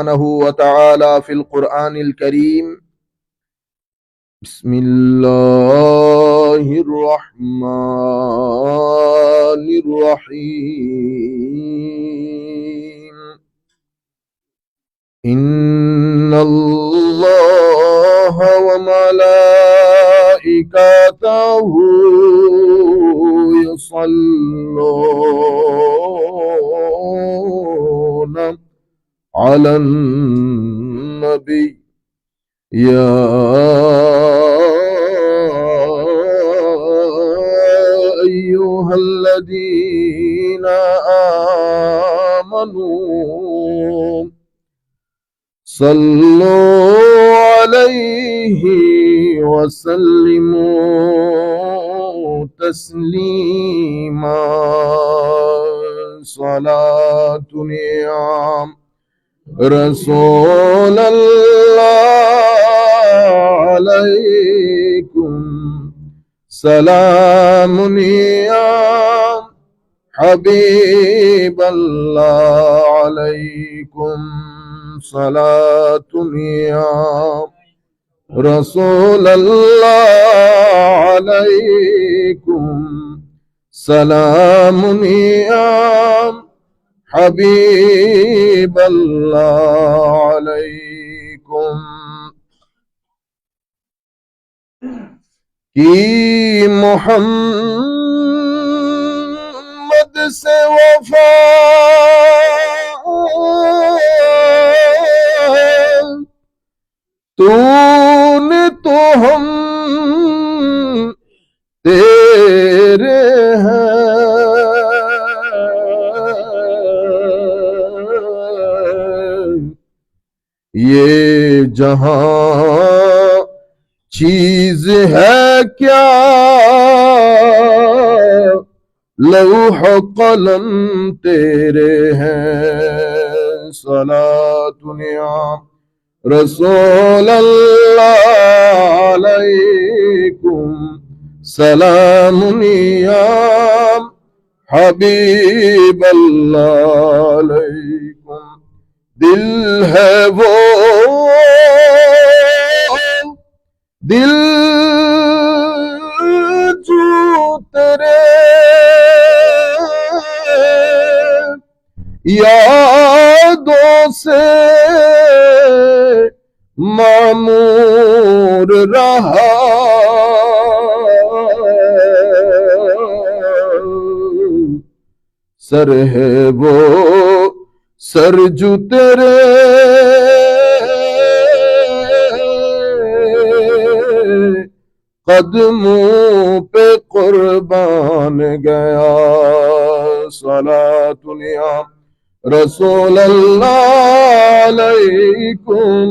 سبحانه وتعالى في القرآن الكريم بسم الله الرحمن الرحيم إن الله وملائكته يصلون على النبي يا أيها الذين آمنوا صلوا عليه وسلموا تسليما صلاة نعم رسول الله عليكم سلام يا حبيب الله عليكم صلاة يا رسول الله عليكم سلام يا حبيب الله عليكم कि मोहम्मद से वफा तूने तो हम तेरे हैं ये जहां चीज है क्या लौह कलम तेरे हैं सलातुनिया रसूल अल्लाह अलैकुम सलामुनिया हबीब अल्लाह अलैकुम दिल है वो दिल जो तेरे यादों से मामूर रहा सर है वो सर जो तेरे कदमों पे कुर्बान गया सलातुनिया रसूल अल्लाह अलैकुम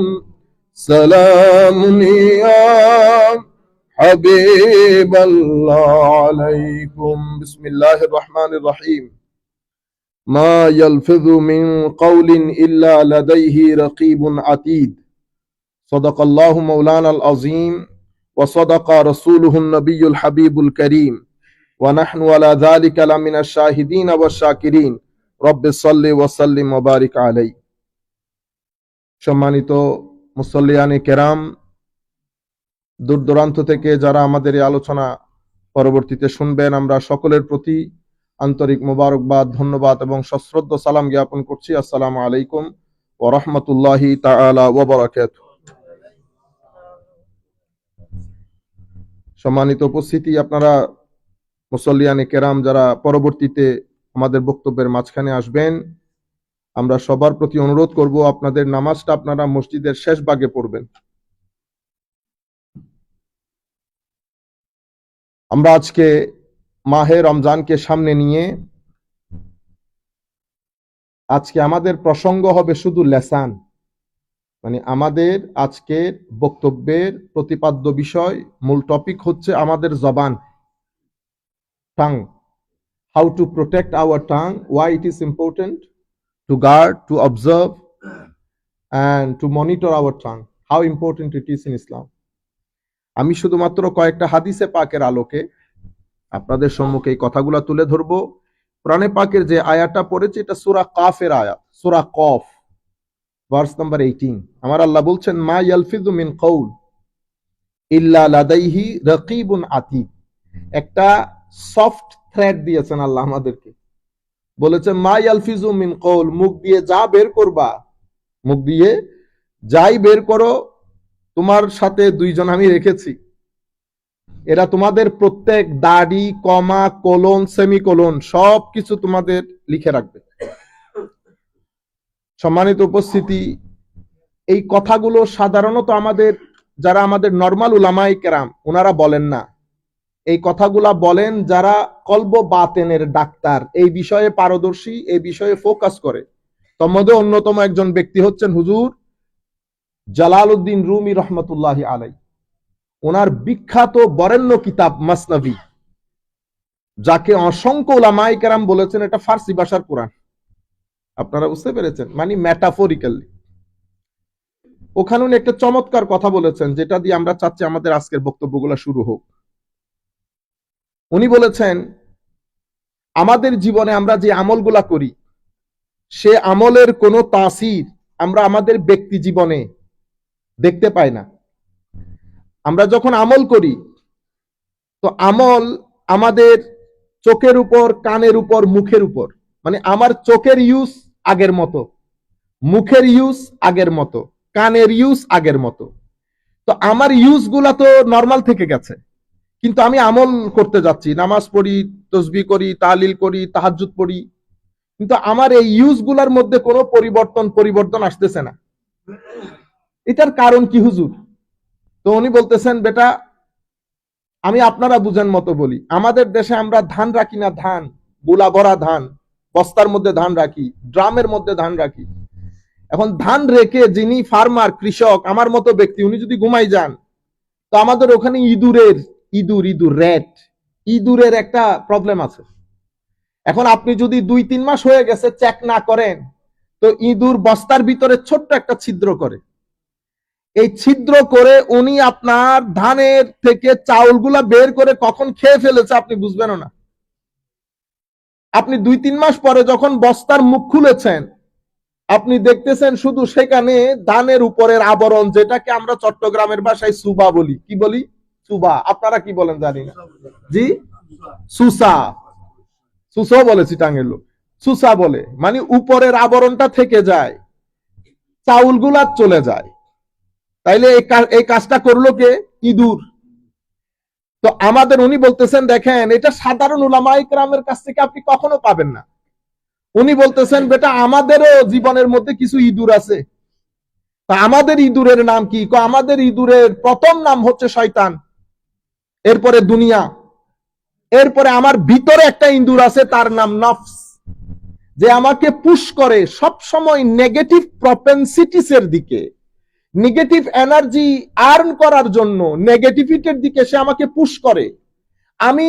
सलामुनिया हबीब अल्लाह अलैकुम बिस्मिल्लाहिर रहमानिर रहीम मा यल्फिज़ु मिन क़ौलिन इल्ला लदैहि रक़ीबुन अतीद सदक़ल्लाहु मौलानल अज़ीम वसदक़ रसूलुहुन नबियुल हबीबुल करीम व नहनु अला ज़ालिका लमिनश शाहिदीन वश्शाकिरीन रब्बि सल्लि व सल्लिम व बारिक अलैहि। সম্মানিত মুসল্লিয়ানে কেরাম, দূর দূরান্ত থেকে যারা আমাদের এই আলোচনা পরবর্তীতে শুনবেন, আমরা সকলের প্রতি আন্তরিক মোবারকবাদ, ধন্যবাদ এবং সশ্রদ্ধ সালাম জ্ঞাপন করছি। আসসালামু আলাইকুম ওয়া রাহমাতুল্লাহি তাআলা ওয়া বারাকাতুহু। সম্মানিত উপস্থিতি, আপনারা মুসল্লিয়ানে কেরাম যারা পরবর্তীতে আমাদের বক্তব্যের মাঝখানে আসবেন, আমরা সবার প্রতি অনুরোধ করব আপনাদের নামাজটা আপনারা মসজিদের শেষ ভাগে পড়বেন। আমরা আজকে মাহে রমজানকে সামনে নিয়ে আজকে আমাদের প্রসঙ্গ হবে শুধু লেসান, মানে আমাদের আজকের বক্তব্যের প্রতিপাদ্য বিষয়, মূল টপিক হচ্ছে আমাদের জবান, tongue, how to protect our tongue, why it is important to guard, to observe and to monitor our tongue, how important it is in Islam. আমি শুধুমাত্র কয়েকটা হাদিসে পাকের আলোকে আপনাদের সম্মুখে এই কথাগুলো তুলে ধরবো। কোরআনে পাকের যে আয়াতটা পড়েছে এটা সূরা কাফের আয়াত, সূরা কফ। ভার্স নাম্বার 18, আমার আল্লাহ বলছেন মা ইয়ালফিযু মিন কওল ইল্লা লাদাইহি রাকিবুন আতীদ। একটা সফট থ্রেড দিয়েছেন আল্লাহ আমাদেরকে, বলেছেন মা ইয়ালফিযু মিন কওল, মুখ দিয়ে যা বের করবা, মুখ দিয়ে যাই বের করো, তোমার সাথে দুইজন আমি রেখেছি, এরা তোমাদের প্রত্যেক দাড়ি, কমা, কোলন, সেমিকোলন সবকিছু তোমাদের লিখে রাখবে। সম্মানিত উপস্থিতি, এই কথাগুলো সাধারণত আমাদের যারা আমাদের নরমাল উলামায়ে কেরাম ওনারা বলেন না, এই কথাগুলা বলেন যারা কলব বাতেনের ডাক্তার, এই বিষয়ে পারদর্শী, এই বিষয়ে ফোকাস করে। তার মধ্যে অন্যতম একজন ব্যক্তি হচ্ছেন হুজুর জালালউদ্দিন রুমি রহমতুল্লাহি আলাই। ওনার বিখ্যাত বরেণ্য কিতাব মাসনাভি, যাকে অসংখ্য উলামায়ে কেরাম বলেছেন এটা ফার্সি ভাষার কোরআন। আপনারা বুঝতে পেরেছেন, মানে মেটাফরিক্যালি। ওখানে উনি একটা চমৎকার কথা বলেছেন, যেটা দিয়ে আমরা চাচ্ছি আমাদের আজকের বক্তব্যগুলো শুরু হোক। উনি বলেছেন আমাদের জীবনে আমরা যে আমলগুলা করি, সে আমলের কোনো তাসির আমরা আমাদের ব্যক্তি জীবনে দেখতে পাই না। আমরা যখন আমল করি, তো আমল আমাদের চোখের উপর, কানের উপর, মুখের উপর, মানে আমার চোখের ইউজ আগের মতো, মুখের ইউজ আগের মতো, কানের ইউজ আগের মতো। তো আমার ইউজ গুলা তো নর্মাল থেকে গেছে, কিন্তু আমি আমল করতে যাচ্ছি, নামাজ পড়ি, তসবিহ করি, তাহলিল করি, তাহাজ্জুদ পড়ি, কিন্তু আমার এই ইউজ গুলার মধ্যে কোনো পরিবর্তন আসতেছে না। এটার কারণ কি হুজুর? তো উনি বলতেছেন বেটা, আমি আপনারা বুঝেন মতো বলি। আমাদের দেশে আমরা ধান রাখি না, ধান গোলা ভরা ধান, বস্তার মধ্যে ধান রাখি, ড্রামের মধ্যে ধান রাখি। এখন ধান রেখে যিনি ফার্মার, কৃষক, আমার মতো ব্যক্তি, উনি যদি ঘুমাই যান, তো আমাদের ওখানে ইঁদুরের একটা প্রবলেম আছে। এখন আপনি যদি 2-3 মাস হয়ে গেছে চেক না করেন, তো ইঁদুর বস্তার ভিতরে ছোট্ট একটা ছিদ্র করে, এই ছিদ্র করে উনি আপনার ধানের থেকে চাউলগুলা বের করে কখন খেয়ে ফেলেছে আপনি বুঝবেন না। আপনি 2-3 মাস পরে যখন বস্তার মুখ খুলেছেন, আপনি দেখতেছেন শুধু সেখানে ধানের উপরের আবরণ, যেটাকে আমরা চট্টগ্রামের ভাষায় সুবা বলি। কি বলি? সুবা। আপনারা কি বলেন জানি না। জি, সুসা। সুসা বলে চিটাঙ্গের লোক, সুসা বলে, মানে উপরের আবরণটা থেকে যায়, চাউলগুলা চলে যায়। তাইলে এই কাজটা করলো কে? ইঁদুর। তো আমাদের উনি বলতেছেন দেখেন, এটা সাধারণ উলামায়ে কেরামের কাছ থেকে আপনি কখনো পাবেন না। উনি বলতেছেন বেটা, আমাদেরও জীবনের মধ্যে কিছু ইঁদুর আছে। তা আমাদের ইঁদুরের নাম কি? আমাদের ইঁদুরের প্রথম নাম হচ্ছে শয়তান, এরপরে দুনিয়া, এরপরে আমার ভিতরে একটা ইঁদুর আছে, তার নাম নফস, যে আমাকে পুশ করে সব সময় নেগেটিভ প্রপেনসিটিস এর দিকে, নেগেটিভ এনার্জি আর্ন করার জন্য নেগেটিভিটির দিকে সে আমাকে পুশ করে। আমি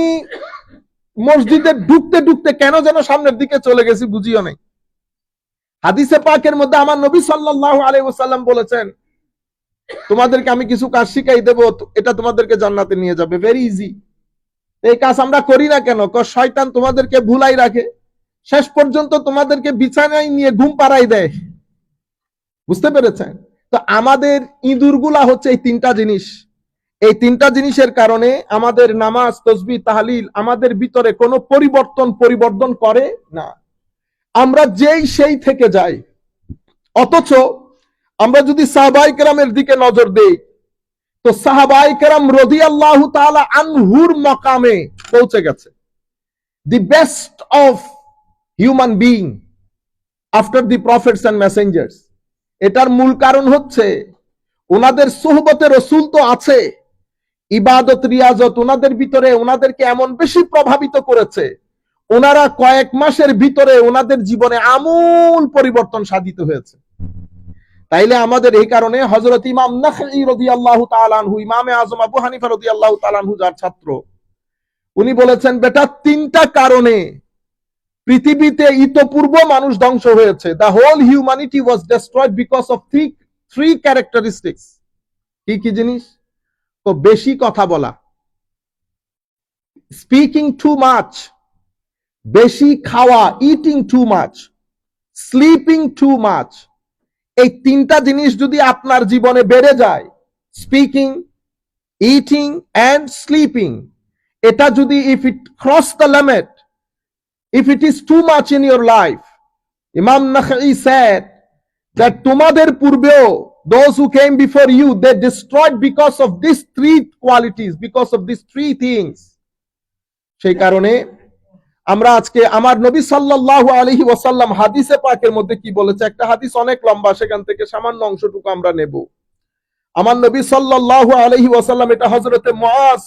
মসজিদে ঢুকতে ঢুকতে কেন যেন সামনের দিকে চলে গেছি, বুঝিও নাই। হাদিসে পাকের মধ্যে আমার নবী সাল্লাল্লাহু আলাইহি ওয়াসাল্লাম বলেছেন, তোমাদেরকে আমি কিছু কাজ শিখাই দেব, এটা তোমাদেরকে জান্নাতে নিয়ে যাবে, ভেরি ইজি। এই কাজ আমরা করি না কেন? শয়তান তোমাদেরকে ভুলাই রাখে, শেষ পর্যন্ত তোমাদেরকে বিছানায় নিয়ে ঘুম পাড়াই দেয়। বুঝতে পেরেছেন? তো আমাদের ইঁদুরগুলা হচ্ছে এই 3টা জিনিস। এই 3টা জিনিসের কারণে আমাদের নামাজ, তাসবিহ, তাহলিল আমাদের ভিতরে কোনো পরিবর্তন করে না। আমরা যেই সেই থেকে যাই। অথচ আমরা যদি সাহাবায়ে কেরামের দিকে নজর দেই, তো সাহাবায়ে কেরাম রাদিয়াল্লাহু তাআলা আনহুর মাকামে পৌঁছে গেছে। The best of human being after the prophets and messengers. এটার মূল কারণ হচ্ছে ওনাদের সোহবতে রসুল তো আছে, ইবাদত, রিয়াজত ওনাদের ভিতরে ওনাদেরকে এমন বেশি প্রভাবিত করেছে, ওনারা কয়েক মাসের ভিতরে ওনাদের জীবনে আমূল পরিবর্তন সাধিত হয়েছে। তাইলে আমাদের এই কারণে হযরত ইমাম নাখঈ রাদিয়াল্লাহু তাআলা আনহু, ইমামে আযম আবু হানিফা রাদিয়াল্লাহু তাআলা আনহু যার ছাত্র, উনি বলেছেন বেটা, 3টা কারণে পৃথিবীতে ইতপূর্ব মানুষ ধ্বংস হয়েছে। The whole humanity was destroyed because of three characteristics. কি কি জিনিস? তো বেশি কথা বলা, স্পিকিং টু মাচ, বেশি খাওয়া, eating too much, sleeping too much, এই তিনটা জিনিস যদি আপনার জীবনে বেড়ে যায়, স্পিকিং, ইটিং অ্যান্ড স্লিপিং, এটা যদি if it cross the limit, if it is too much in your life, Imam Nakhai said that তোমাদের পূর্বেও those who came before you, they destroyed because of these three qualities, because of these three things. সেই কারণে আমরা আজকে আমার নবী সাল্লাল্লাহু আলাইহি ওয়াসাল্লাম হাদিসে পাকের মধ্যে কি বলেছে, একটা হাদিস অনেক লম্বা, সেখান থেকে সামান্য অংশটুকু আমরা নেব। আমার নবী সাল্লাল্লাহু আলাইহি ওয়াসাল্লাম, এটা হযরতে মুআজ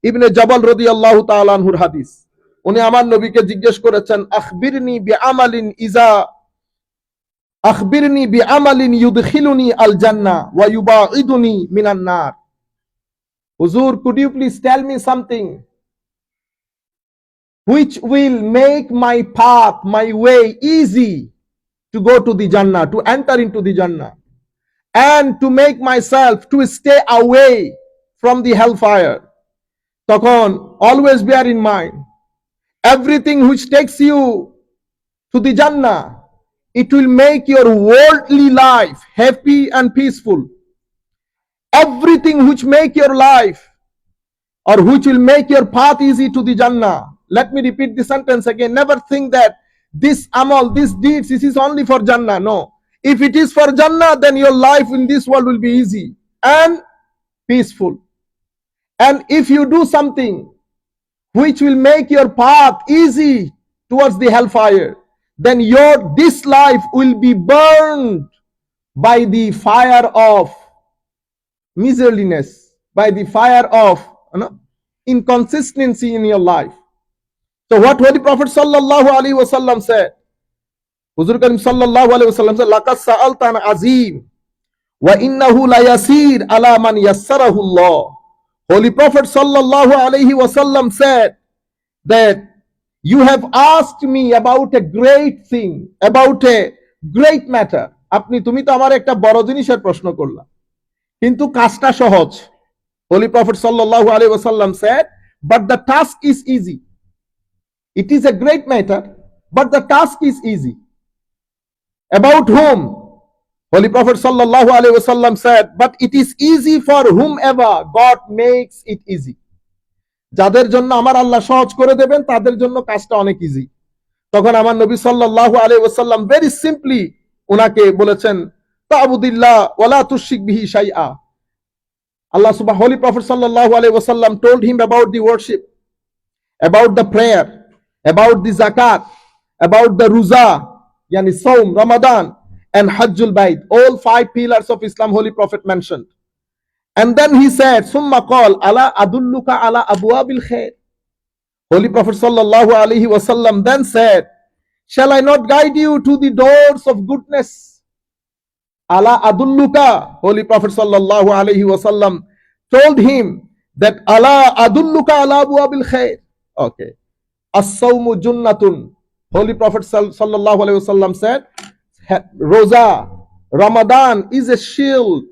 ইবনে জাবাল রাদিয়াল্লাহু তাআলা আনহুর হাদিস, উনি আমার নবীকে জিজ্ঞেস করেছেন, আখবিরনি বিআমালিন ইউদখিলুনি আল জান্নাহ ওয়া ইউবাইদুনি মিনান নার। হুজুর, could you please tell me something which will make my path, my way easy to go to the Jannah, to enter into the Jannah, and to make myself to stay away from the hellfire. তখন always bear in mind, everything which takes you to the Jannah, it will make your worldly life happy and peaceful. Everything which make your life or which will make your path easy to the Jannah. Let me repeat the sentence again. Never think that this amal, this deeds, this is only for Jannah. No. If it is for Jannah, then your life in this world will be easy and peaceful. And if you do something which will make your path easy towards the hellfire, then this life will be burned by the fire of miserliness, by the fire of inconsistency in your life. So what Holy Prophet sallallahu alaihi wasallam said, Huzur Karim sallallahu alaihi wasallam said, laqad sa'alta an azim wa innahu la yasir ala man yassarahu Allah. Holy Prophet sallallahu alaihi wasallam said that you have asked me about a great thing, about a great matter. তুমি তো আমার একটা বড় জিনিসের প্রশ্ন করলা, কিন্তু কাজটা সহজ। Holy Prophet sallallahu alaihi wasallam said, but the task is easy. It is a great matter, but the task is easy. About whom? Holy Prophet sallallahu alaihi wasallam said, but it is easy for whomever God makes it easy. যাদের জন্য আমার আল্লাহ সহজ করে দেবেন, তাদের জন্য কাজটা অনেক ইজি। তখন আমার নবী সাল্লাল্লাহু আলাইহি ওয়াসাল্লাম ভেরি সিম্পলি উনাকে বলেছেন, তা'বুদিল্লাহ ওয়া লা তুশরিক বিহি শাইআ। Allah subhanahu, Holy Prophet sallallahu alaihi wasallam told him about the worship, about the prayer, about the zakat, about the ruza, yani Saum, Ramadan, and Hajjul Bait. All 5 pillars of Islam Holy Prophet mentioned. And then he said, Summa qal ala adulluka ala abwabil khair. Holy Prophet sallallahu alaihi wasallam then said, shall I not guide you to the doors of goodness? Ala adulluka. Holy Prophet sallallahu alaihi wasallam told him that ala adulluka ala abwabil khair. Okay. As-sawmu junnatun. Holy Prophet sallallahu alaihi wasallam said, Roza, Ramadan is a shield.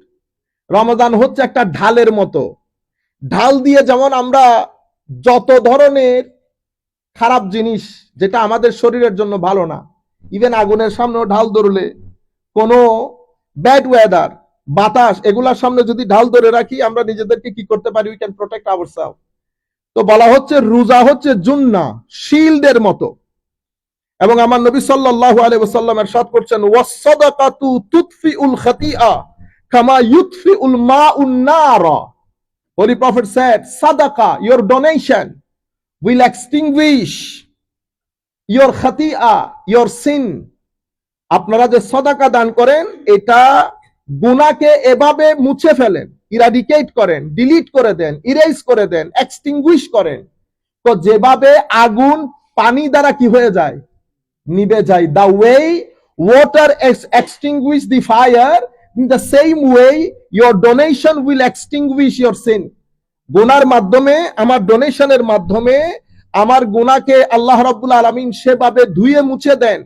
রমাদান হচ্ছে একটা ঢালের মতো। ঢাল দিয়ে যেমন আমরা যত ধরনের খারাপ জিনিস যেটা আমাদের শরীরের জন্য ভালো না, ইভেন আগুনের সামনেও ঢাল ধরলে, কোনো ব্যাড ওয়েদার, বাতাস, এগুলার সামনে যদি ঢাল ধরে রাখি, আমরা নিজেদেরকে কি করতে পারি? We can protect ourself. তো বলা হচ্ছে রোজা হচ্ছে জুন্না, শিল্ডের মতো। এবং আমার নবী সাল্লাল্লাহু আলাইহি ওয়াসাল্লাম ইরশাদ করছেন, ওয়াস-সাদাকাতু তুতফিউল খাতিআ কামা ইউতফিউল মাউন নারা। Holy Prophet said, Sadaqah, your donation, will extinguish your khati'a, your sin. আপনারা যে সাদাকা দান করেন, এটা গুনাহকে এভাবে মুছে ফেলেন, ইরাডিকেট করেন, ডিলিট করে দেন, ইরেজ করে দেন, এক্সটিংগুইশ করেন। তো যেভাবে আগুন পানি দ্বারা কি হয়ে যায়? নিভে যায়। The way water extinguish the fire, in the same way your donation will extinguish your sin. গুনার মাধ্যমে, আমার ডোনেশনের মাধ্যমে আমার গুনাহকে আল্লাহ রাব্বুল আলামিন সেভাবে ধুয়ে মুছে দেন।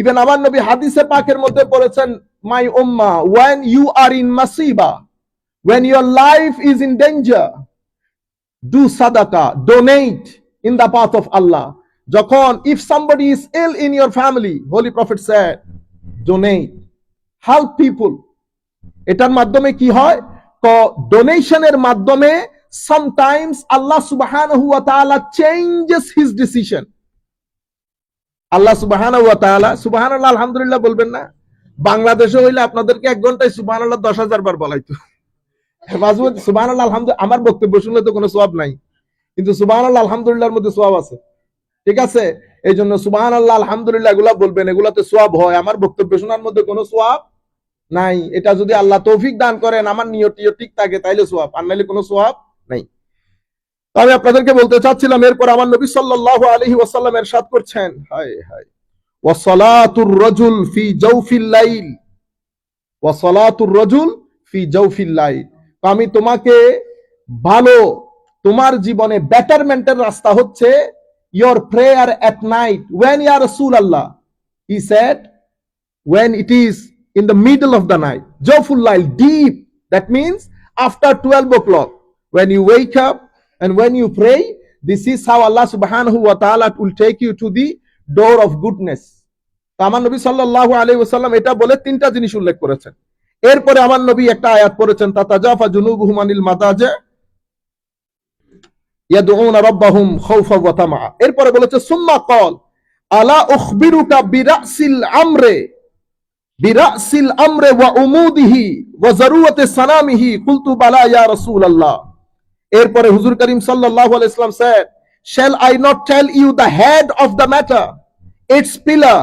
ইভেন আমার নবী হাদিসে পাকের মধ্যে বলেছেন, my ummah, when you are in masiba, when your life is in danger, do sadaqah, donate in the path of Allah. যখন if somebody is ill in your family, Holy Prophet said, donate. Help people. এটার মাধ্যমে কি হয়? ডোনেশনের মাধ্যমে sometimes আল্লাহ সুবহানাহু ওয়া তাআলা changes his decision. আল্লাহ সুবহানাহু ওয়া তাআলা, সুবহানাল্লাহ আলহামদুলিল্লাহ বলবেন না? বাংলাদেশে হইলে আপনাদেরকে 1 ঘন্টায় সুবহানাল্লাহ 10,000 বার বলাইতো। সুবহানাল্লাহ আলহামদুলিল্লাহ, আমার বক্তব্য শুনলে তো কোনো সওয়াব নাই, কিন্তু সুবহানাল্লাহ আলহামদুলিল্লাহর মধ্যে সওয়াব আছে। ঠিক আছে? এই জন্য সুবহানাল্লাহ আলহামদুলিল্লাহ এগুলা বলবেন, এগুলাতে সওয়াব হয়। আমার বক্তব্য শোনার মধ্যে কোনো সওয়াব নাই। এটা যদি আল্লাহ তৌফিক দান করেন, আমার নিয়ত ঠিক থাকে, তাইলে সওয়াব, আর নাইলে কোনো সওয়াব নাই। আমি আপনাদেরকে বলতে চাচ্ছিলাম, এরপর আমার নবী সাল্লাল্লাহু আলাইহি ওয়াসাল্লাম ইরশাদ করছেন, হায় হায়, ওয়া সালাতুর রাজুল ফি জাওফিল লাইল, ওয়া সালাতুর রাজুল ফি জাওফিল লাইল। আমি তোমাকে ভালো, তোমার জীবনে বেটারমেন্টের রাস্তা হচ্ছে your prayer at night. When ya Rasulullah? He said, when it is in the middle of the night, jawful lail, deep. That means after 12 o'clock, when you wake up and when you pray, this is how Allah subhanahu wa ta'ala will take you to the door of goodness. আমার নবী সাল্লাল্লাহু আলাইহি ওয়াসাল্লাম এটা বলে 3টা জিনিস উল্লেখ করেছেন। এরপরে আমার নবী একটা আয়াত পড়েছেন, তাতাজাফা জুনুবুহুম আনিল মাদাজি ইয়াদউনা রাব্বাহুম খাউফা ওয়া তামা। এরপরে বলেছে সুম্মা ক্বাল আলা উখবিরুকা বিরাসিল আমরে ওয়া উমুদিহি ওয়া যারুয়াতি সানামিহি কুলতু বালা ইয়া রাসূলুল্লাহ। এরপরে হুজুর করিম সাল্লাল্লাহু আলাইহি ওয়াসাল্লাম said, shall I not tell you the head of the matter, its pillar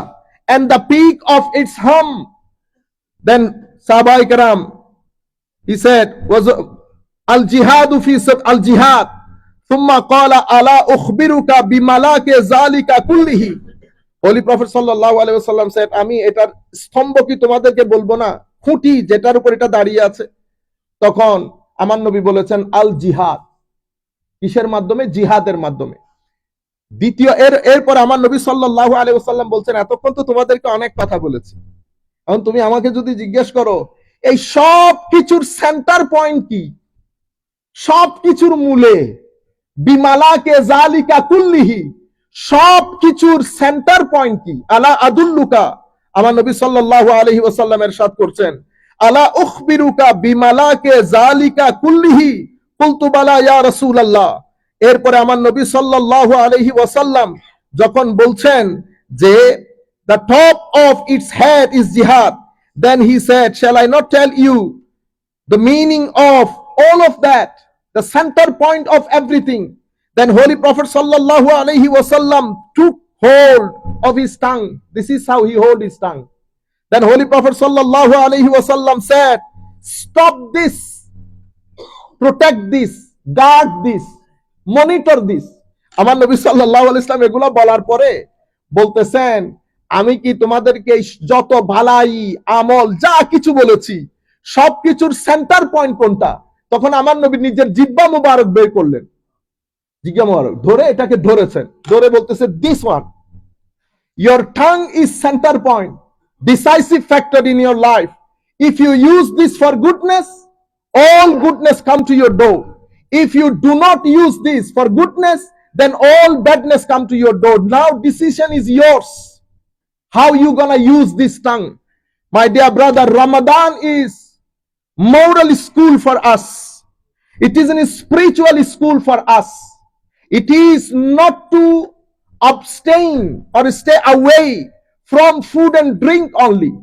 and the peak of its hum? Then Sahaba Ikram, he said, was al jihadu fi al jihad. Thumma qala ala ukhbiruka bimalaki zalika kullihi. Holy Prophet sallallahu alaihi wasallam said, আমি এটার স্তম্ভ কি তোমাদেরকে বলবো না, খুঁটি যেটার উপর এটা দাঁড়িয়ে আছে? তখন আমার নবী বলেছেন আল জিহাদ। কিসের মাধ্যমে? জিহাদের মাধ্যমে। দ্বিতীয় এরপর আমার নবী সাল্লাল্লাহু আলাইহি ওয়াসাল্লাম বলছেন, এতক্ষণ তো তোমাদেরকে অনেক কথা বলেছি, এখন তুমি আমাকে যদি জিজ্ঞেস করো এই সব কিছুর সেন্টার পয়েন্ট কি, সব কিছুর মূলে, বিমালাকে জালিকা কুল্লিহি, সব কিছুর সেন্টার পয়েন্ট কি? আলা আদুল্লুকা, আমার নবী সাল্লাল্লাহু আলাইহি ওয়াসাল্লাম ইরশাদ করছেন, আলা উখবিরুকা বিমালাকে জালিকা কুল্লিহি কুলতু বালা ইয়া রাসূলুল্লাহ। এরপরে আমার নবী সাল্লাল্লাহু আলাইহি ওয়াসাল্লাম যখন বলছেন যে the top of its head is jihad, then he said, shall I not tell you the meaning of all of that, the center point of everything? Then Holy Prophet sallallahu alaihi wasallam took hold of his tongue. This is how he hold his tongue. Then Holy Prophet sallallahu alaihi wasallam said, stop this, protect this, guard this, monitor this. আমার নবী সাল্লাল্লাহু আলাইহি ওয়াসাল্লাম এগুলো বলার পরে বলতেছেন, আমি কি তোমাদেরকে যত ভালাই আমল যা কিছু বলেছি সবকিছুর সেন্টার পয়েন্ট কোনটা? তখন আমার নবী নিজের জিহ্বা মুবারক বের করলেন, জিহ্বা মুবারক ধরে এটাকে ধরেছেন, ধরে বলতেছে, this one, your tongue is center point, decisive factor in your life. If you use this for goodness, all goodness come to your door. If you do not use this for goodness, then all badness come to your door. Now decision is yours. How you gonna use this tongue? My dear brother, Ramadan is moral school for us. It is a spiritual school for us. It is not to abstain or stay away from food and drink only.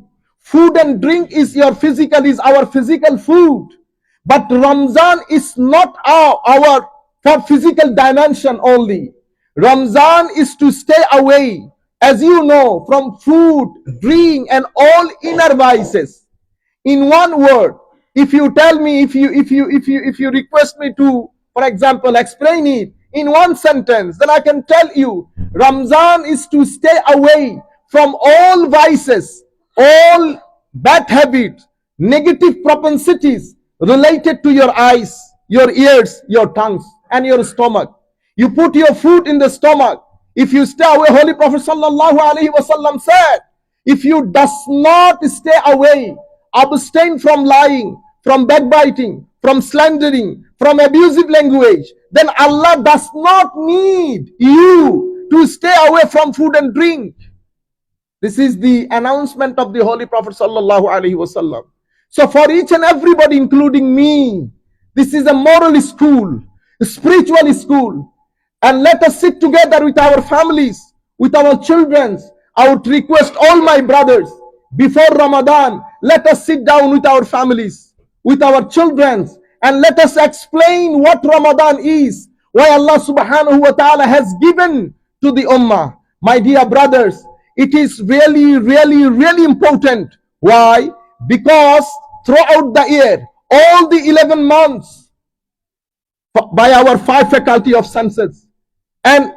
Food and drink is our physical food. But Ramzan is not our for physical dimension only. Ramzan is to stay away, as you know, from food, drink, and all inner vices. In one word, if you tell me, if you request me to, for example, explain it in one sentence, then I can tell you, Ramzan is to stay away from all vices, all bad habits, negative propensities related to your eyes, your ears, your tongues, and your stomach. You put your food in the stomach. If you stay away, Holy Prophet sallallahu alaihi wasallam said, if you does not stay away, abstain from lying, from backbiting, from slandering, from abusive language, then Allah does not need you to stay away from food and drink. This is the announcement of the Holy Prophet sallallahu alaihi wasallam. So for each and everybody, including me, this is a moral school, a spiritual school. And let us sit together with our families, with our children. I would request all my brothers, before Ramadan, let us sit down with our families, with our children, and let us explain what Ramadan is, why Allah subhanahu wa ta'ala has given to the ummah. My dear brothers, it is really, really, really important. Why? Because throughout the year, all the 11 months, by our 5 faculty of senses, and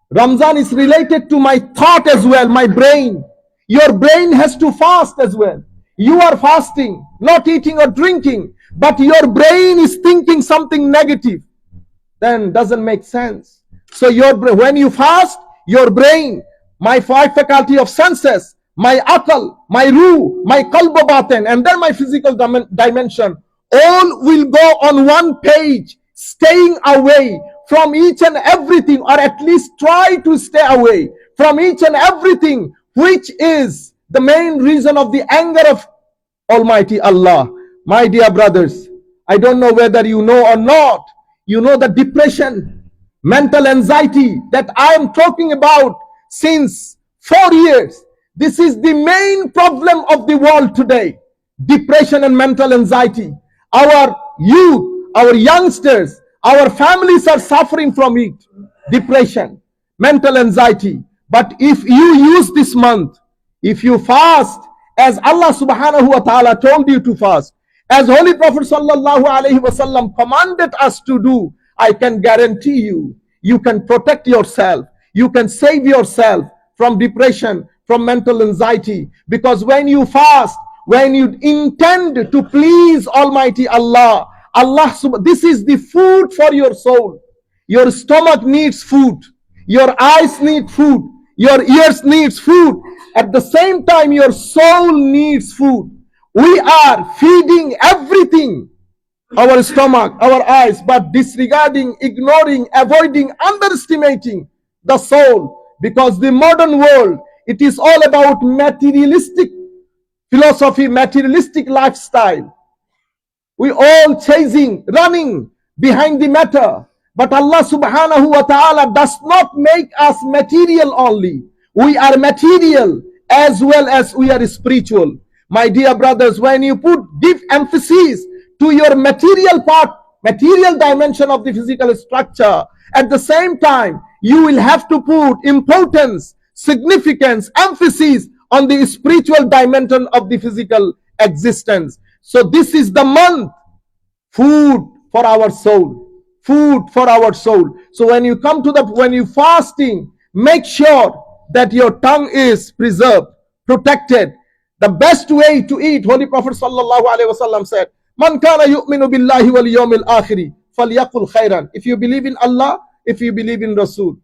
Ramzan is related to my thought as well, my brain. Your brain has to fast as well. You are fasting, not eating or drinking, but your brain is thinking something negative. Then doesn't make sense. So when you fast, your brain, my 5 faculty of senses, my akal, my ruh, my qalb batin, and then my physical dimension, all will go on one page, staying away from each and everything, or at least try to stay away from each and everything which is the main reason of the anger of Almighty Allah. My dear brothers, I don't know whether you know or not, you know the depression, mental anxiety that I am talking about since 4 years. This is the main problem of the world today. Depression and mental anxiety. Our youth, our youngsters, our families are suffering from it. Depression, mental anxiety. But if you use this month, if you fast, as Allah subhanahu wa ta'ala told you to fast, as Holy Prophet sallallahu alaihi wasallam commanded us to do, I can guarantee you, you can protect yourself, you can save yourself from depression, from mental anxiety. Because when you fast, when you intend to please Almighty Allah, this is the food for your soul. Your stomach needs food, your eyes need food, your ears needs food. At the same time, your soul needs food. We are feeding everything, our stomach, our eyes, but disregarding, ignoring, avoiding, underestimating the soul. Because the modern world, it is all about materialistic philosophy, materialistic lifestyle. We all chasing, running behind the matter. But Allah subhanahu wa ta'ala does not make us material only. We are material as well as we are spiritual. My dear brothers, when you give emphasis to your material part, material dimension of the physical structure, at the same time, you will have to put importance, significance, emphasis on the spiritual dimension of the physical existence. So this is the month, food for our soul, food for our soul. So when you come to when you fasting, make sure that your tongue is preserved, protected. The best way to eat, Holy Prophet sallallahu alaihi wasallam said, "Man kana yu'minu billahi wal yawmil akhiri falyaqul khairan." If you believe in Allah, if you believe in Rasul,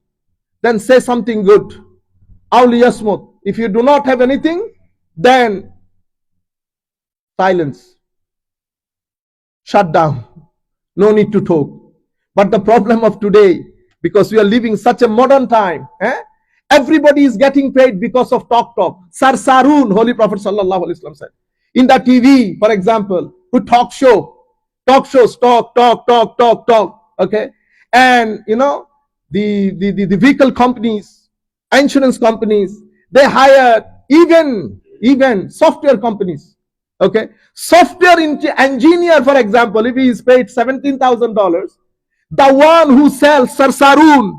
then say something good. Aw liyasmut. If you do not have anything, then silence. Shut down. No need to talk. But the problem of today, because we are living such a modern time, everybody is getting paid because of talk. Sarsarun, Holy Prophet sallallahu alaihi wasallam said. In the TV, for example, who talk shows, talk. Okay, and you know the vehicle companies, insurance companies, they hire even software companies. Okay, software engineer, for example, if he is paid $17,000, the one who sells Sarsarun,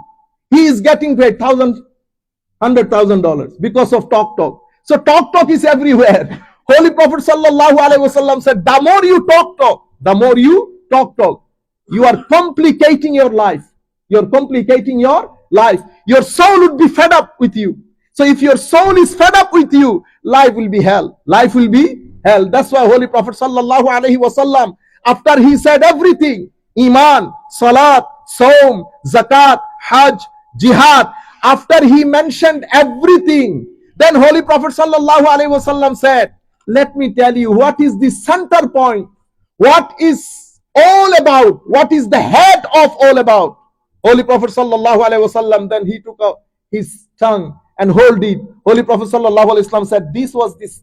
he is getting paid $100,000 because of talk. So talk is everywhere. Holy Prophet sallallahu alaihi wasallam said, the more you talk, the more you talk, you are complicating your life. You're complicating your life. Your soul would be fed up with you. So if your soul is fed up with you, life will be hell. Life will be hell. That's why Holy Prophet sallallahu alaihi wasallam, after he said everything, Iman, Salat, Saum, Zakat, Hajj, Jihad, after he mentioned everything, then Holy Prophet sallallahu alaihi wasallam said, let me tell you what is the center point, what is all about, what is the head of all about. Holy Prophet sallallahu alaihi wasallam, then he took out his tongue and hold it. Holy Prophet sallallahu alaihi wasallam said,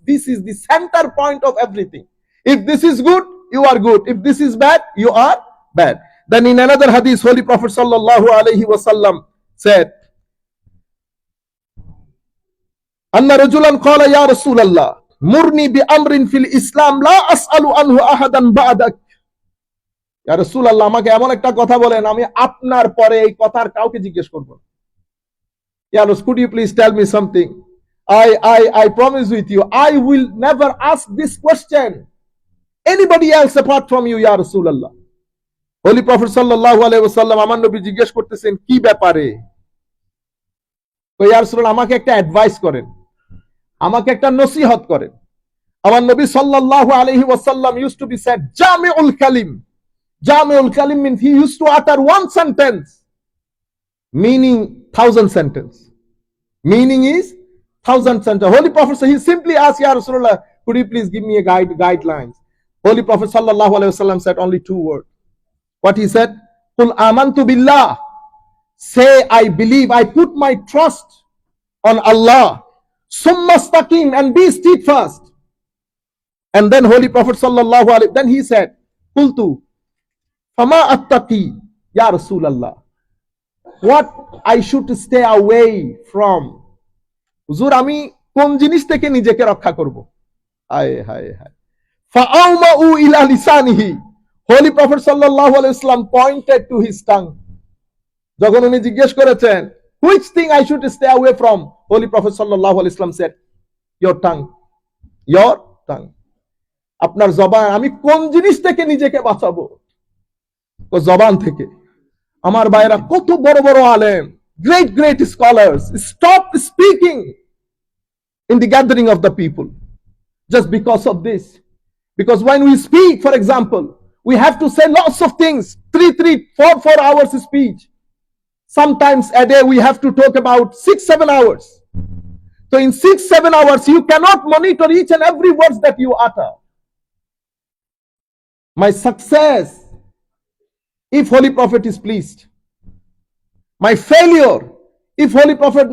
this is the center point of everything. If this is good, you are good. If this is bad, you are bad. Then in another hadith, Holy Prophet sallallahu alaihi wasallam said, Anna rajulan qala ya Rasulallah, murni bi amrin fil Islam la as'alu anhu ahadan ba'dak. Ya Rasulallah, আমাকে এমন একটা কথা বলেন আমি আপনার পরে এই কথার কাউকে জিজ্ঞেস করব না। Ya Rasul, could you please tell me something? I promise with you, I will never ask this question anybody else apart from you, Ya Rasulallah. Holy Prophet sallallahu alaihi wasallam আমার নবী জিজ্ঞেস করতেছেন কি ব্যাপারে? তো ইয়া রাসূলুল্লাহ আমাকে একটা অ্যাডভাইস করেন, আমাকে একটা নসিহত করেন। আমার নবী সাল্লাল্লাহু আলাইহি ওয়াসাল্লাম used to be said Jamiul Kalim. Jami'ul Kalim means he used to utter one sentence, meaning 1,000 sentence. Meaning is 1,000 sentence. Holy Prophet, he simply asked, Ya Rasulullah, could you please give me a guidelines? Holy Prophet sallallahu alaihi wasallam said only 2 words. What he said? Qul amantu billah. Say, I believe, I put my trust on Allah. Summa istaqim, and be steadfast. And then Holy Prophet sallallahu alaihi, then he said, Qultu Fama attaqi, Ya Rasulallah. What I should stay away from? হুজুর আমি কোন জিনিস থেকে নিজেকে রক্ষা করব? হায় হায় হায়। ফাআউমাউ ইলা লিসানিহি. Holy Prophet sallallahu alaihi wasallam pointed to his tongue. যখন উনি জিজ্ঞেস করেছেন, which thing I should stay away from? Holy Prophet sallallahu alaihi wasallam said, your tongue. Your tongue. আপনার জবান, আমি কোন জিনিস থেকে নিজেকে বাঁচাবো? ও জবান থেকে। আমার ভাইরা কত বড় বড় আলেম, great scholars stop speaking in the gathering of the people just because of this. Because when we speak, for example, we have to say lots of things, 4 hours speech. Sometimes a day we have to talk about 6-7 hours. So in 6-7 hours you cannot monitor each and every word that you utter. My success, if Holy Prophet is pleased. My failure, if Holy Prophet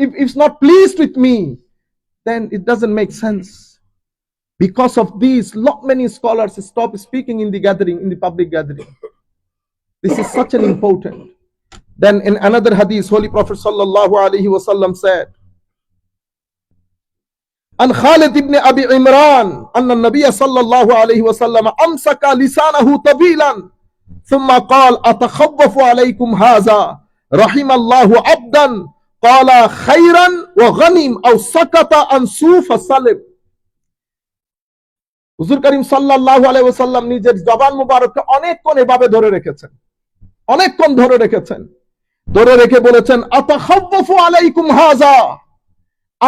if it's not pleased with me, then it doesn't make sense. Because of these, many scholars stop speaking in the gathering, in the public gathering. This is such an important. Then in another hadith, Holy Prophet sallallahu alaihi wasallam said, An Khalid ibn Abi Imran, anna Nabiyya sallallahu alaihi wasallam amsaka lisanahu tabilan. ثم قال أتخوف عليكم هذا رحم الله عبدا قال خيرا وغنم أو سكت عن سوء فسلم. হুজুর করিম সাল্লাল্লাহু আলাইহি ওয়াসাল্লাম নিজের জবান মুবারককে অনেকক্ষণ এভাবে ধরে রেখেছেন, অনেকক্ষণ ধরে রেখেছেন, ধরে রেখে বলেছেন আতাখাওয়াফু আলাইকুম হাযা,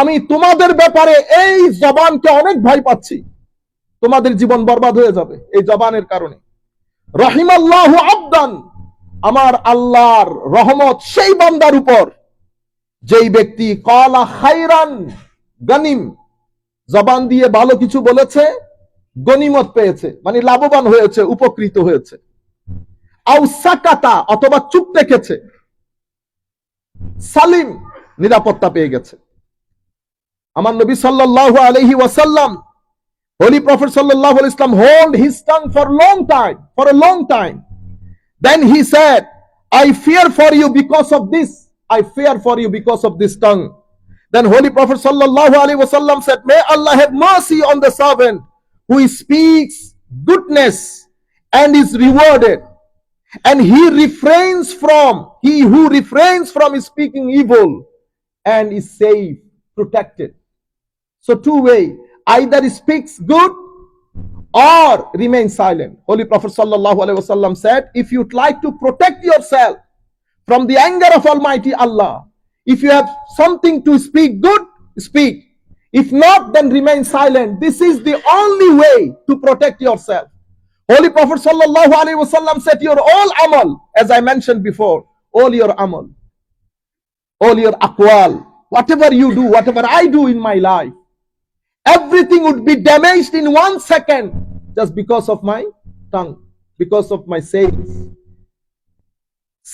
আমি তোমাদের ব্যাপারে এই জবানকে অনেক ভয় পাচ্ছি, তোমাদের জীবন বরবাদ হয়ে যাবে এই জবানের কারণে। রহিমাল্লাহু আবদান, আমার আল্লাহর রহমত সেই বান্দার উপর যেই ব্যক্তি ক্বালা খায়রান গনিম, জবান দিয়ে ভালো কিছু বলেছে, গনিমত পেয়েছে, মানে লাভবান হয়েছে, উপকৃত হয়েছে। আও সাকাতা, অথবা চুপ রেখেছে, সালিম, নিরাপত্তা পেয়ে গেছে। আমার নবী সাল্লাল্লাহু আলাইহি ওয়াসাল্লাম, Holy Prophet sallallahu alaihi wasallam hold his tongue for a long time. Then he said, I fear for you because of this. I fear for you because of this tongue. Then Holy Prophet sallallahu alaihi wasallam said, may Allah have mercy on the servant who speaks goodness and is rewarded, and he who refrains from speaking evil and is safe, protected. So 2 ways. Either speaks good or remain silent. Holy Prophet sallallahu alaihi wasallam said, if you'd like to protect yourself from the anger of Almighty Allah, if you have something to speak good, speak. If not, then remain silent. This is the only way to protect yourself. Holy Prophet sallallahu alaihi wasallam said, your all amal, as I mentioned before, all your amal, all your aqwal, whatever you do, whatever I do in my life, everything would be damaged in 1 second just because of my tongue, because of my sayings.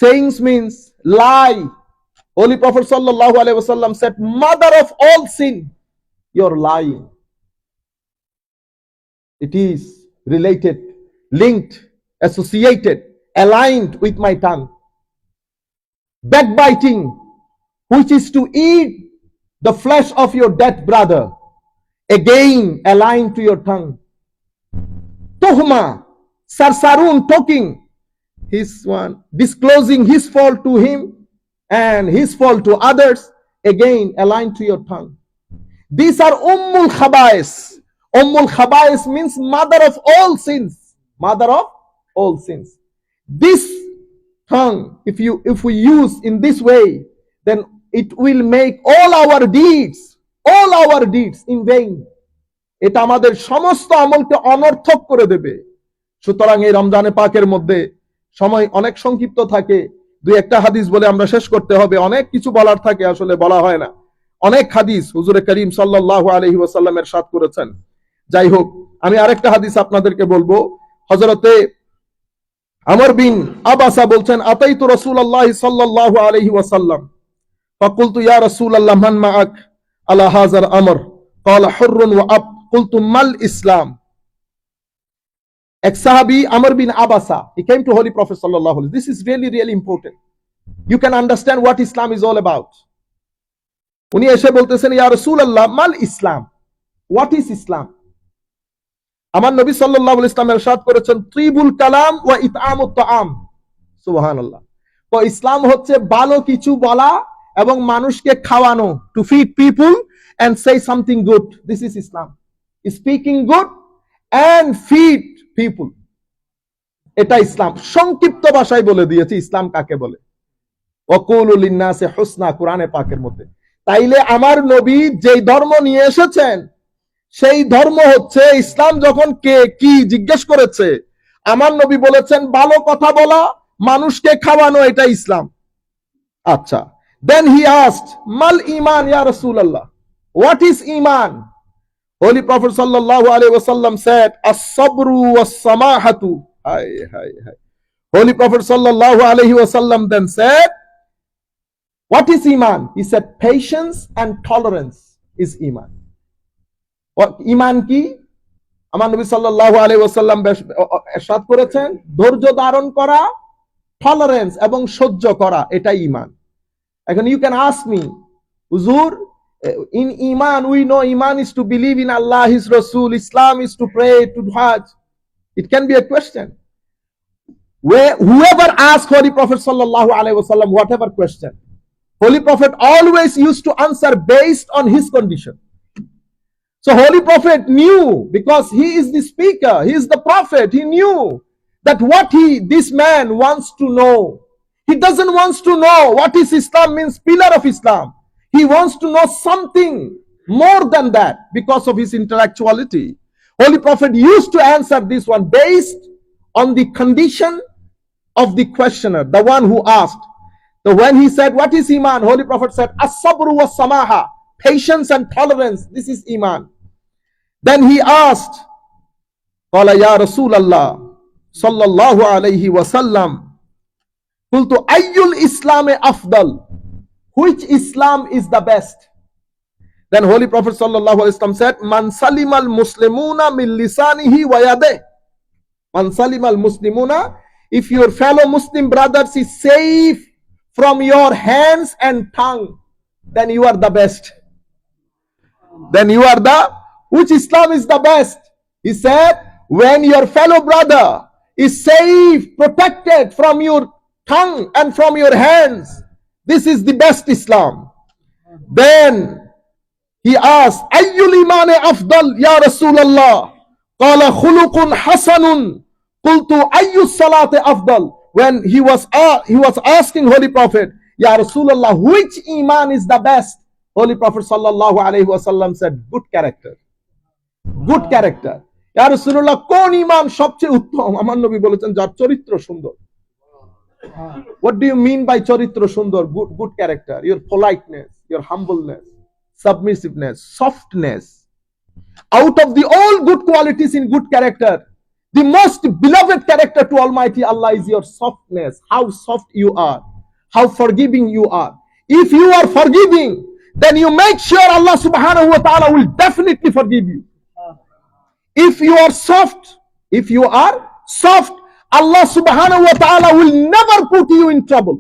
Sayings means lie, Holy Prophet sallallahu alaihi wasallam said, mother of all sin, you're lying. It is related, linked, associated, aligned with my tongue. Backbiting, which is to eat the flesh of your dead brother, again aligned to your tongue. Tuhma, sarsarun, talking, his one, disclosing his fault to him and his fault to others, again aligned to your tongue. These are Ummul Khaba'is. Ummul Khaba'is means mother of all sins. Mother of all sins. This tongue, if we use in this way, then it will make all our deeds in vain. এটা আমাদের সমস্ত আমলকে অনর্থক করে দেবে। সুতরাং এই রমজানে পাকের মধ্যে সময় অনেক সংক্ষিপ্ত থাকে, দুই একটা হাদিস বলে আমরা শেষ করতে হবে। অনেক কিছু বলার থাকে, আসলে বলা হয় না। অনেক হাদিস হুজুরে করিম সাল্লাল্লাহু আলাইহি ওয়াসাল্লাম ইরশাদ করেছেন। যাই হোক, আমি আরেকটা হাদিস আপনাদেরকে বলবো। হযরতে আমর বিন আবাসা বলছেন, আতাইতু রাসূলুল্লাহ সাল্লাল্লাহু আলাইহি ওয়াসাল্লাম ফাকুলতু ইয়া রাসূলুল্লাহ মান মাআক আলা হাযাল আমর ক্বালা হুররুন ওয়া আব কুলতু মাল ইসলাম। এক সাহাবী আমর বিন আবাসা, he came to Holy Prophet sallallahu alaihi wasallam. This is really important. You can understand what Islam is all about. উনি এসে বলতেছেন, ইয়া রাসূলুল্লাহ মাল ইসলাম, what is Islam? আমার নবী সাল্লাল্লাহু আলাইহি ওয়াসাল্লাম ইরশাদ করেছেন, ত্রিবুল কালাম ওয়া ইতআমুত তাআম। সুবহানাল্লাহ। তো ইসলাম হচ্ছে ভালো কিছু বলা এবং মানুষকে খাওয়ানো, to feed people and say something good. This is Islam. Speaking good and feed people. এটা ইসলাম। সংক্ষিপ্ত ভাষায় বলে দিয়েছি ইসলাম কাকে বলে। ওয়াকুলু লিন-নাসি হুসনা, কোরআনে পাকের মধ্যে। তাইলে আমার নবী যেই ধর্ম নিয়ে এসেছেন সেই ধর্ম হচ্ছে ইসলাম। যখন কে কি জিজ্ঞেস করেছে, আমার নবী বলেছেন ভালো কথা বলা, মানুষকে খাওয়ানো, এটা ইসলাম। আচ্ছা, then he asked, mal iman ya Rasulullah, what is iman? Holy Prophet sallallahu alaihi wasallam said, as-sabru was-samahatu. Holy Prophet sallallahu alaihi wasallam then said, what is iman? He said, patience and tolerance is iman. ইমান কি? আমার নবী সাল্লাল্লাহু আলাইহি ওয়াসাল্লাম ইরশাদ করেছেন, ধৈর্য ধারণ করা, টলারেন্স এবং সহ্য করা, এটাই ঈমান। এখন you can ask me, হুজুর, in iman we know iman is to believe in Allah, his Rasul, Islam is to pray, to Hajj. It can be a question. Where whoever asked Holy Prophet sallallahu alaihi wasallam whatever question, Holy Prophet always used to answer based on his condition. So Holy Prophet knew, because he is the speaker, he is the prophet, he knew that what this man wants to know. He doesn't want to know what is Islam means, pillar of Islam. He wants to know something more than that because of his intellectuality. Holy Prophet used to answer this one based on the condition of the questioner, the one who asked. So when he said, what is Iman? Holy Prophet said, as-sabru was-samaha, patience and tolerance, this is Iman. Then he asked, qala ya Rasulallah sallallahu alayhi wa sallam, qultu ayyul islami afdal, which Islam is the best? Then Holy Prophet sallallahu alaihi wasallam said, man salimal muslimuna min lisanihi wa yadihi. Man salimal muslimuna, if your fellow Muslim brothers is safe from your hands and tongue, then you are the best. Then you are the, which Islam is the best? He said, when your fellow brother is safe, protected from your tongue and from your hands, this is the best Islam. Then he asked, ayyul imani afdal ya Rasulullah? Qala khuluqun hasanun. Qultu ayyu salati afdal? When he was asking Holy Prophet, ya Rasulullah, which iman is the best? Holy Prophet sallallahu alaihi wasallam said, good character. Good character. ইয়া রাসূলুল্লাহ, কোন ঈমান সবচেয়ে উত্তম? আমার নবী বলেছেন, যার চরিত্র সুন্দর। What do you mean by চরিত্র সুন্দর? Good character, your politeness, your humbleness, submissiveness, softness. Out of the all good qualities in good character, the most beloved character to Almighty Allah is your softness. How soft you are, how forgiving you are. If you are forgiving, then you make sure Allah subhanahu wa ta'ala will definitely forgive you. If you are soft, Allah subhanahu wa ta'ala will never put you in trouble.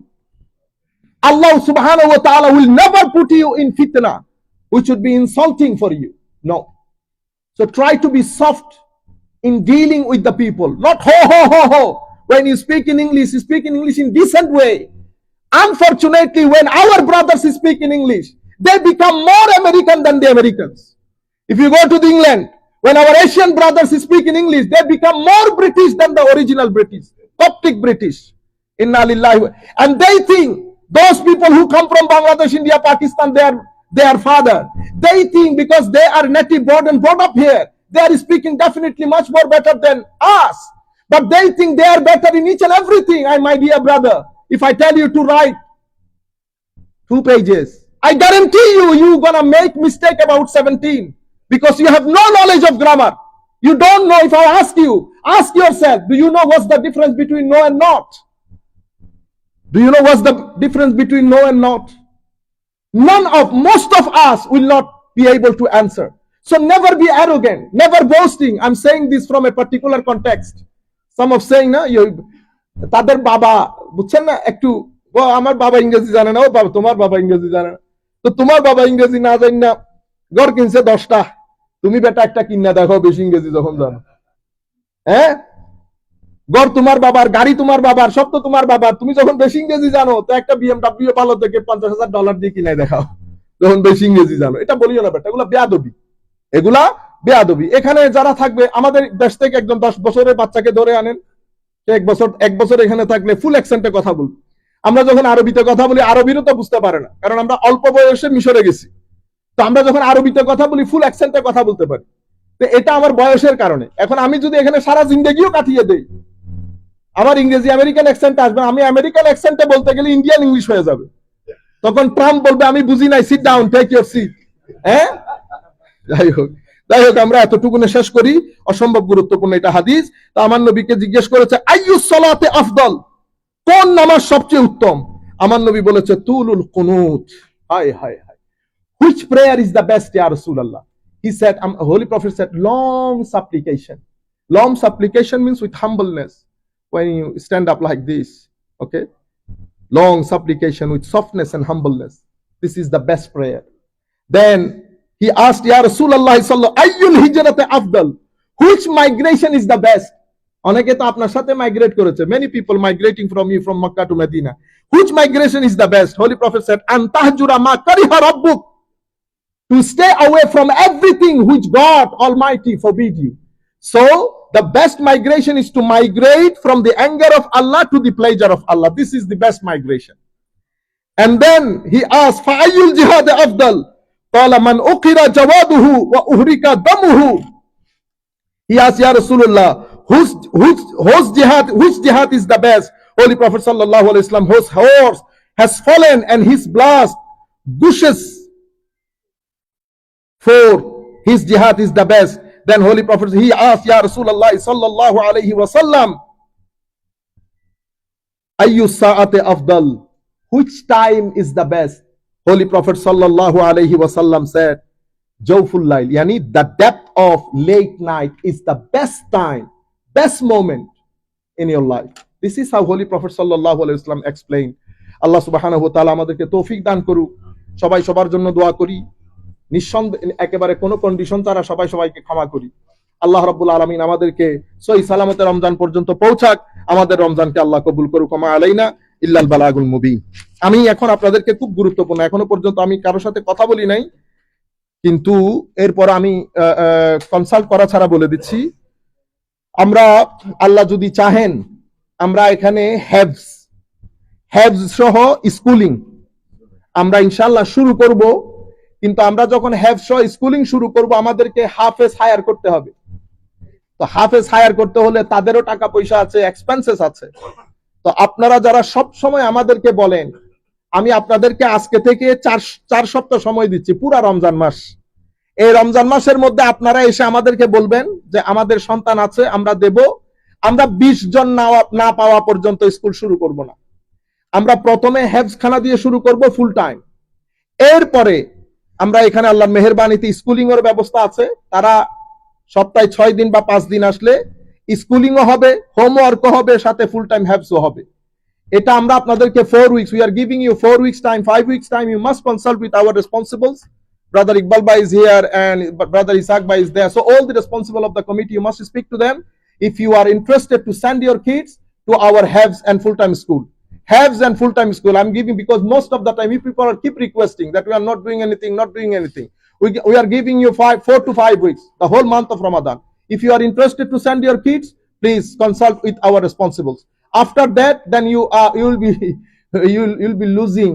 Allah subhanahu wa ta'ala will never put you in fitna, which would be insulting for you. No. So try to be soft in dealing with the people. Not ho ho ho ho. When you speak in English, you speak in English in decent way. Unfortunately, when our brothers speak in English, they become more American than the Americans. If you go to England, when our Asian brothers speak in English, they become more British than the original British, Coptic British. Inna lillahi. And they think those people who come from Bangladesh, India, Pakistan, they are father. They think because they are native born and brought up here, they are speaking definitely much more better than us. But they think they are better in each and everything. My dear brother, if I tell you to write 2 pages, I guarantee you're gonna make mistake about 17 because you have no knowledge of grammar. You don't know. If I ask you, ask yourself, do you know what's the difference between no and not? Do you know what's the difference between no and not? Most of us will not be able to answer. So never be arrogant, never boasting. I'm saying this from a particular context. Some of saying, na, তাদের বাবা বুঝছেন না একটু আমার বাবা ইংরেজি জানে না, ও বাবা তোমার বাবা ইংরেজি জানে না, তো তোমার বাবা ইংরেজি না জানি না ঘর কিনছে 10টা, তুমি বেটা একটা কিনা দেখো বেশি ইংরেজি যখন জানো। হ্যাঁ, ঘর তোমার বাবার, গাড়ি তোমার বাবার, সব তো তোমার বাবার, তুমি যখন বেশি ইংরেজি জানো তো একটা BMW ভালো থেকে $50,000 দিয়ে কিনাই দেখাও যখন বেশি ইংরেজি জানো। এটা বলিও না বেটা, এগুলা বেয়াদবি। এখানে যারা থাকবে, আমাদের দেশ থেকে একজন 10 বছরের বাচ্চাকে ধরে আনেন, এক বছর এখানে থাকলে ফুল অ্যাকসেন্টে কথা বলবে। আমরা যখন আরবিতে কথা বলি, আরবিরও তো বুঝতে পারে না, কারণ আমরা অল্প বয়সে মিশরে গেছি। তো আমরা যখন আরবিতে কথা বলি ফুল অ্যাকসেন্টে কথা বলতে পারি। তো এটা আমার বয়সের কারণে। এখন আমি যদি এখানে সারা জিন্দেগিও কাটিয়ে দেই, আমার ইংরেজি আমেরিকান অ্যাকসেন্ট আসবে, আমি আমেরিকান অ্যাকসেন্টে বলতে গেলে ইন্ডিয়ান ইংলিশ হয়ে যাবে। তখন ট্রাম্প বলবে আমি বুঝি নাই, sit down, take your seat. হ্যাঁ, যাই হোক আমরা এতটুকুনে শেষ করি। অসম্ভব গুরুত্বপূর্ণ এটা হাদিস। তা আমার নবীকে জিজ্ঞেস করেছে আইয়ুস সালাতে আফদল, কোন নামাজ সবচেয়ে উত্তম? আমার নবী বলেছে তুলুল কুনুত। হায় হায় হায়, which prayer is the best ya Rasulullah? He said, Holy Prophet said, long supplication. Long supplication means with humbleness. When you stand up like this, okay, long supplication with softness and humbleness, this is the best prayer. Then he asked, Ya Rasulullah sallallahu ayyul hijrati afdal, which migration is the best? অনেকে তো আপনার সাথে migrate করেছে, many people migrating from you from Makkah to Medina. Which migration is the best? Holy Prophet said, an tahjura ma kariha rabbuk, to stay away from everything which God Almighty forbid you. So the best migration is to migrate from the anger of Allah to the pleasure of Allah. This is the best migration. And then he asked, fa ayyul jihad afdal? Qala man uqira jawaduhu wa uhrika damuhu. He asked, Ya Rasulullah, which jihad is the best? Holy Prophet sallallahu alaihi wasallam, whose horse has fallen and his blood gushes, for his jihad is the best. Then Holy Prophet, he asked, Ya Rasulullah sallallahu alaihi wasallam, ayyu sa'ati afdal, which time is the best? Holy Prophet sallallahu alaihi wasallam said, Jawful Lail, yani the depth of late night is the best time, best moment in your life. This is how Holy Prophet sallallahu alaihi wasallam explained. Allah subhanahu wa ta'ala আমাদেরকে তৌফিক দান করুক। সবাই সবার জন্য দোয়া করি। নিঃসন্দেহে একেবারে কোনো কন্ডিশন ছাড়া সবাই সবাইকে ক্ষমা করি। আল্লাহ রাব্বুল আলামিন আমাদেরকে সহি সালামতে রমজান পর্যন্ত পৌঁছাক। আমাদের রমজানকে আল্লাহ কবুল করুক। ওয়া মা আলাইনা ইল্লাল বালাগুল মুবিন। আমি এখন আপনাদেরকে খুব গুরুত্বপূর্ণ, এখনো পর্যন্ত আমি কারোর সাথে কথা বলি নাই, কিন্তু এরপর আমি কনসাল্ট করা ছাড়া বলে দিচ্ছি, আমরা আল্লাহ যদি চাহেন আমরা এখানে হ্যাভস সহ স্কুলিং আমরা ইনশাআল্লাহ শুরু করব। কিন্তু আমরা যখন হ্যাভস সহ স্কুলিং শুরু করব, আমাদেরকে হাফেজ হায়ার করতে হবে। তো হাফেজ হায়ার করতে হলে তাদেরও টাকা পয়সা আছে, এক্সপেন্সেস আছে। তো আপনারা যারা সব সময় আমাদেরকে বলেন, আমি আপনাদেরকে আজকে থেকে 4 সপ্তাহ সময় দিচ্ছি, পুরা রমজান মাস। এই রমজান মাসের মধ্যে আপনারা এসে আমাদেরকে বলবেন যে আমাদের সন্তান আছে, আমরা দেব। আমরা 20 জন না পাওয়া পর্যন্ত স্কুল শুরু করব না। আমরা প্রথমে হেফজ খানা দিয়ে শুরু করব ফুল টাইম। এরপরে আমরা এখানে আল্লাহর মেহেরবানিতে স্কুলিং এর ব্যবস্থা আছে, তারা সপ্তাহে 6 দিন বা 5 দিন আসলে স্কুলিংও হবে, হোমওয়ার্কও হবে, সাথে ফুল টাইম হেফজও হবে। এটা আমরা আপনাদেরকে 4 weeks, we are giving you 4 weeks time, 5 weeks time. You must consult with our responsibles. Brother Iqbal Bhai is here and Brother Isaac Bhai is there. So all the responsible of the committee, you must speak to them if you are interested to send your kids to our Havs and full-time school. Havs and full-time school, I'm giving, because most of the time you people are keep requesting that we are not doing anything. We are giving you 4 to 5 weeks, the whole month of Ramadan. If you are interested to send your kids, please consult with our responsibles. After that, then you will be you'll be losing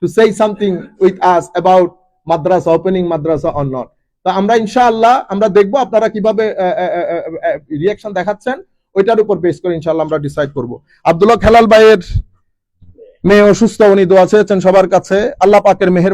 to say something with us about Madrasa, opening Madrasa or not. তো আমরা ইনশাআল্লাহ আমরা দেখবো আপনারা কিভাবে reaction দেখাচ্ছেন, ওইটার উপর বেস করে ইনশাআল্লাহ আমরা ডিসাইড করব। আব্দুল্লাহ হেলাল ভাইয়ের মেয়ে অসুস্থ, উনি দোয়া চেয়েছেন সবার কাছে। আল্লাহ পাকের মেহেরবানি।